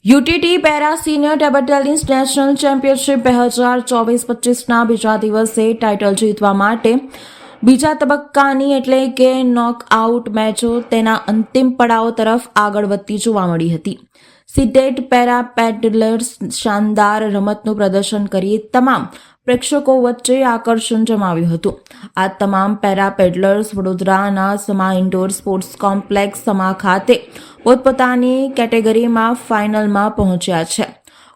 UTT para senior table tennis national championship 2024-25ના બીજા દિવસે ટાઇટલ જીતવા માટે બીજા તબક્કાની એટલે કે નોકઆઉટ મેચો તેના અંતિમ પડાવ તરફ આગળ વધતી જોવા મળી હતી. સિડેટ પેરા પેડલર્સ શાનદાર રમતનું પ્રદર્શન કરી તમામ પ્રેક્ષકો વચ્ચે આકર્ષણ જમાવ્યું હતું. આ તમામ પેરા પેડલર્સ વડોદરાના સમા ઇન્ડોર સ્પોર્ટ્સ કોમ્પ્લેક્સ સમા ખાતે પોતપોતાની કેટેગરીમાં ફાઇનલમાં પહોંચ્યા છે.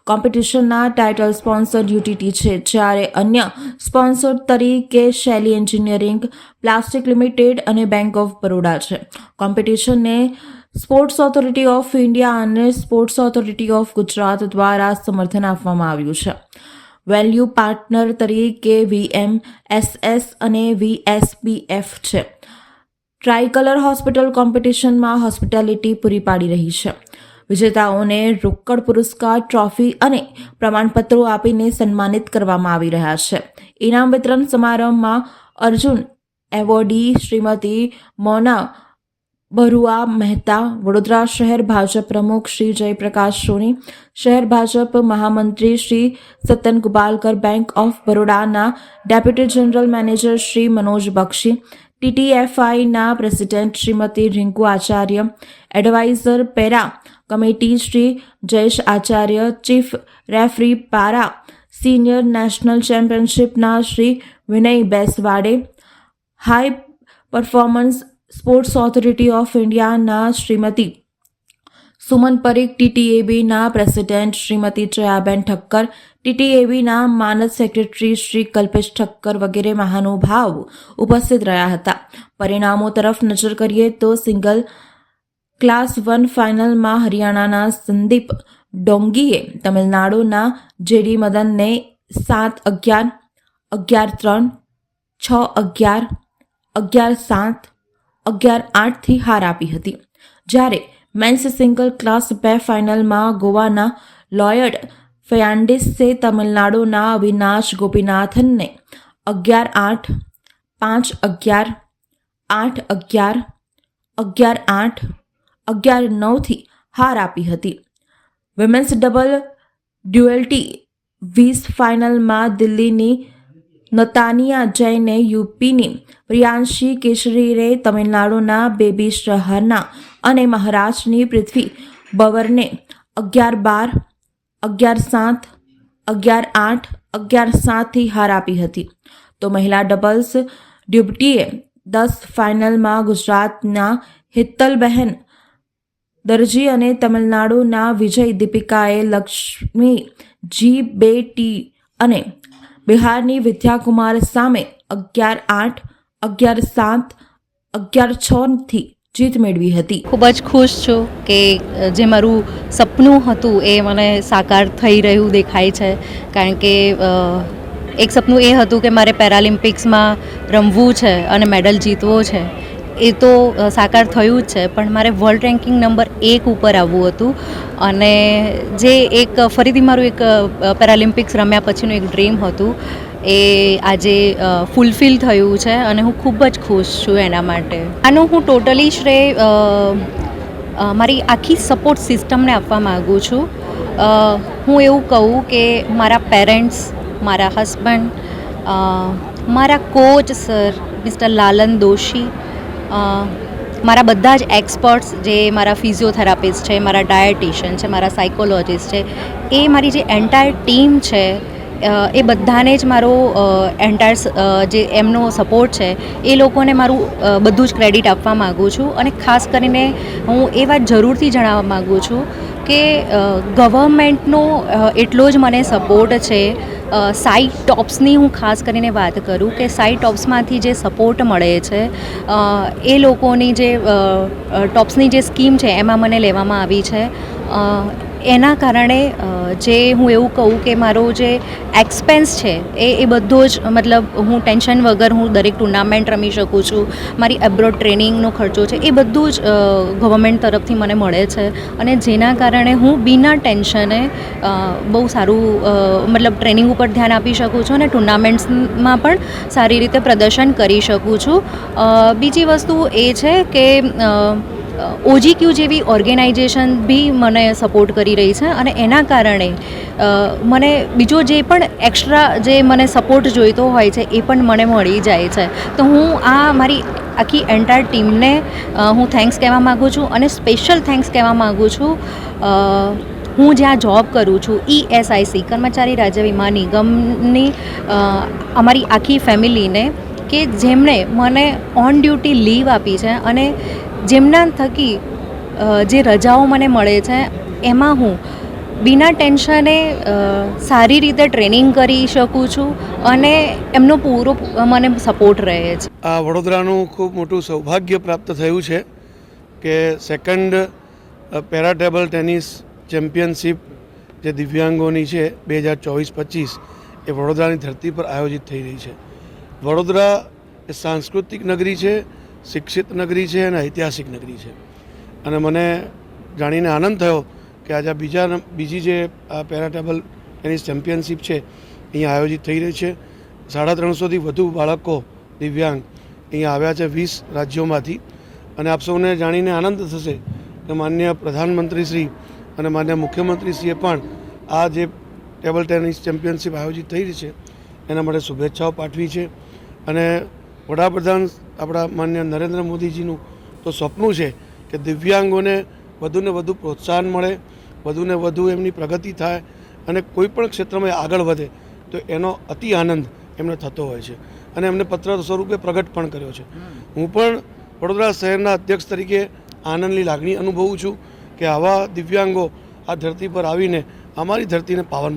કોમ્પિટિશનના ટાઇટલ સ્પોન્સર યુટીટી છે, જ્યારે અન્ય સ્પોન્સર તરીકે શૈલી એન્જિનિયરિંગ, પ્લાસ્ટિક લિમિટેડ અને બેંક ઓફ બરોડા છે. કોમ્પિટિશનને સ્પોર્ટ્સ ઓથોરિટી ઓફ ઇન્ડિયા અને સ્પોર્ટ્સ ઓથોરિટી ઓફ ગુજરાત દ્વારા સમર્થન આપવામાં આવ્યું છે. વેલ્યુ પાર્ટનર તરીકે VMSS અને VSBF છે. ટ્રાયકલર હોસ્પિટલ કોમ્પિટિશનમાં હોસ્પિટાલિટી પૂરી પાડી રહી છે. વિજેતાઓને રોકડ પુરસ્કાર, ટ્રોફી અને પ્રમાણપત્રો આપીને સન્માનિત કરવામાં આવી રહ્યા છે. ઇનામ વિતરણ સમારંભમાં અર્જુન એવોર્ડી શ્રીમતી મોના બરુઆ મહેતા, વડોદરા શહેર ભાજપ પ્રમુખ શ્રી જયપ્રકાશ સોની, શહેર ભાજપ મહામંત્રી શ્રી સતન ગુબાલકર, બેંક ઓફ બરોડાના deputy general manager Shri Manoj Bakshi, TTFIના president Shrimati Rinku Acharya, adviser para committee Shri Jayesh Acharya, chief referee para senior national ચેમ્પિયનશિપના Shri Vinay Besvade, high performance sports authority of ઇન્ડિયાના શ્રીમતી સુમન પરીખ, TTABના પ્રેસિડેન્ટ શ્રીમતી જયાબેન ઠક્કર, TTABના માનદ સેક્રેટરી શ્રી કલ્પેશ ઠક્કર વગેરે મહાનુભાવ ઉપસ્થિત રહ્યા હતા. પરિણામો તરફ નજર કરીએ તો સિંગલ ક્લાસ 1 ફાઇનલમાં હરિયાણાના સંદીપ ડોંગીએ તમિલનાડુના JD મદનને 7-11, 11-3, 6-11, 11-7, 11-8 થી હાર આપી હતી. જ્યારે મેન્સ સિંગલ ક્લાસ 2 ફાઇનલમાં ગોવાના લોયડ ફર્નાન્ડિસે તમિલનાડુના અવિનાશ ગોપીનાથનને 11-8, 5-11, 8-11, 11-8, 11-9 થી હાર આપી હતી. વિમેન્સ ડબલ ડ્યુએલ્ટી 20 ફાઇનલમાં દિલ્હીની નતાનિયા જૈને યુપીની પ્રિયાંશી કેશરીએ તમિલનાડુના બેબી શહરના અને મહારાષ્ટ્રની પૃથ્વી બવરને 11-12, 11-7, 11-8, 11-7 થી હાર આપી હતી. તો મહિલા ડબલ્સ ડ્યુબટીએ 10 ફાઇનલમાં ગુજરાતના હિત્તલબહેન દરજી અને તમિલનાડુના વિજય દીપિકાએ લક્ષ્મી G2T અને બિહારની વિદ્યાકુમાર સામે 11-8, 11-7, 11-6 થી જીત મેળવી હતી. ખૂબ જ ખુશ છું કે જે મારું સપનું હતું એ મને સાકાર થઈ રહ્યું દેખાય છે. કારણ કે એક સપનું એ હતું કે મારે પેરાલિમ્પિક્સમાં રમવું છે અને મેડલ જીતવો છે. એ તો સાકાર થયું જ છે, પણ મારે વર્લ્ડ રેન્કિંગ નંબર 1 ઉપર આવવું હતું. અને જે એક ફરીથી મારું એક પેરાલિમ્પિક્સ રમ્યા પછીનું એક ડ્રીમ હતું, એ આજે ફૂલફિલ થયું છે અને હું ખૂબ જ ખુશ છું એના માટે. આનો હું ટોટલી શ્રેય મારી આખી સપોર્ટ સિસ્ટમને આપવા માગું છું. હું એવું કહું કે મારા પેરેન્ટ્સ, મારા હસબન્ડ, મારા કોચ સર મિસ્ટર લાલન દોશી, મારા બધા જ એક્સપર્ટ્સ જે મારા ફિઝિયોથેરાપિસ્ટ છે, મારા ડાયટિશિયન છે, મારા સાયકોલોજિસ્ટ છે, એ મારી જે એન્ટાયર ટીમ છે, એ બધાને જ મારો એન્ટાયર જે એમનો સપોર્ટ છે એ લોકોને મારું બધું જ ક્રેડિટ આપવા માગું છું. અને ખાસ કરીને હું એ વાત જરૂરથી જણાવવા માગું છું કે ગવર્મેન્ટનો એટલો જ મને સપોર્ટ છે. સાઈ ટોપ્સની હું ખાસ કરીને વાત કરું કે સાઈ ટોપ્સમાંથી જે સપોર્ટ મળે છે, એ લોકોની જે ટોપ્સની જે સ્કીમ છે એમાં મને લેવામાં આવી છે. એના કારણે જે હું એવું કહું કે મારો જે એક્સપેન્સ છે એ બધો જ મતલબ હું ટેન્શન વગર હું દરેક ટુર્નામેન્ટ રમી શકું છું. મારી એબ્રોડ ટ્રેનિંગનો ખર્ચો છે એ બધું જ ગવર્મેન્ટ તરફથી મને મળે છે. અને જેના કારણે હું બિના ટેન્શને બહુ સારું મતલબ ટ્રેનિંગ ઉપર ધ્યાન આપી શકું છું અને ટુર્નામેન્ટ્સમાં પણ સારી રીતે પ્રદર્શન કરી શકું છું. બીજી વસ્તુ એ છે કે OGQ જેવી ઓર્ગેનાઇઝેશન બી મને સપોર્ટ કરી રહી છે અને એના કારણે મને બીજો જે પણ એક્સ્ટ્રા જે મને સપોર્ટ જોઈતો હોય છે એ પણ મને મળી જાય છે. તો હું આ મારી આખી એન્ટાયર ટીમને હું થેન્ક્સ કહેવા માગું છું અને સ્પેશિયલ થેન્ક્સ કહેવા માગું છું હું જ્યાં જોબ કરું છું ESIC કર્મચારી રાજ્ય વીમા નિગમની અમારી આખી ફેમિલીને કે જેમણે મને ઓન ડ્યુટી લીવ આપી છે અને જેમના થકી જે રજાઓ મને મળે છે એમાં હું બિના ટેન્શને સારી રીતે ટ્રેનિંગ કરી શકું છું અને એમનો પૂરો મને સપોર્ટ રહે છે. આ વડોદરાનું ખૂબ મોટું સૌભાગ્ય પ્રાપ્ત થયું છે કે second para table tennis championship જે દિવ્યાંગોની છે 2024-25 એ વડોદરાની ધરતી પર આયોજિત થઈ રહી છે. વડોદરા એ સાંસ્કૃતિક નગરી છે, શિક્ષિત નગરી છે અને ઐતિહાસિક નગરી છે અને મને જાણીને આનંદ થયો કે આજે બીજી જે આ પેરા ટેબલ ટેનિસ ચેમ્પિયનશિપ છે અહીંયા આયોજિત થઈ રહી છે. 350થી વધુ બાળકો દિવ્યાંગ અહીંયા આવ્યા છે 20 રાજ્યોમાંથી અને આપ સૌને જાણીને આનંદ થશે કે માનનીય પ્રધાનમંત્રીશ્રી અને માન્ય મુખ્યમંત્રીશ્રીએ પણ આ જે ટેબલ ટેનિસ ચેમ્પિયનશિપ આયોજિત થઈ રહી છે એના માટે શુભેચ્છાઓ પાઠવી છે અને વડાપ્રધાન આપણા માન્ય નરેન્દ્ર મોદીજીનું તો સપનું છે કે દિવ્યાંગોને વધુને વધુ પ્રોત્સાહન મળે, વધુને વધુ એમની પ્રગતિ થાય અને કોઈ પણ ક્ષેત્રમાં આગળ વધે તો એનો અતિ આનંદ એમને થતો હોય છે અને એમને પત્ર સ્વરૂપે પ્રગટ પણ કર્યો છે. હું પણ વડોદરા શહેરના અધ્યક્ષ તરીકે આનંદની લાગણી અનુભવું છું કે આવા દિવ્યાંગો આ ધરતી પર આવીને અમારી ધરતીને પાવન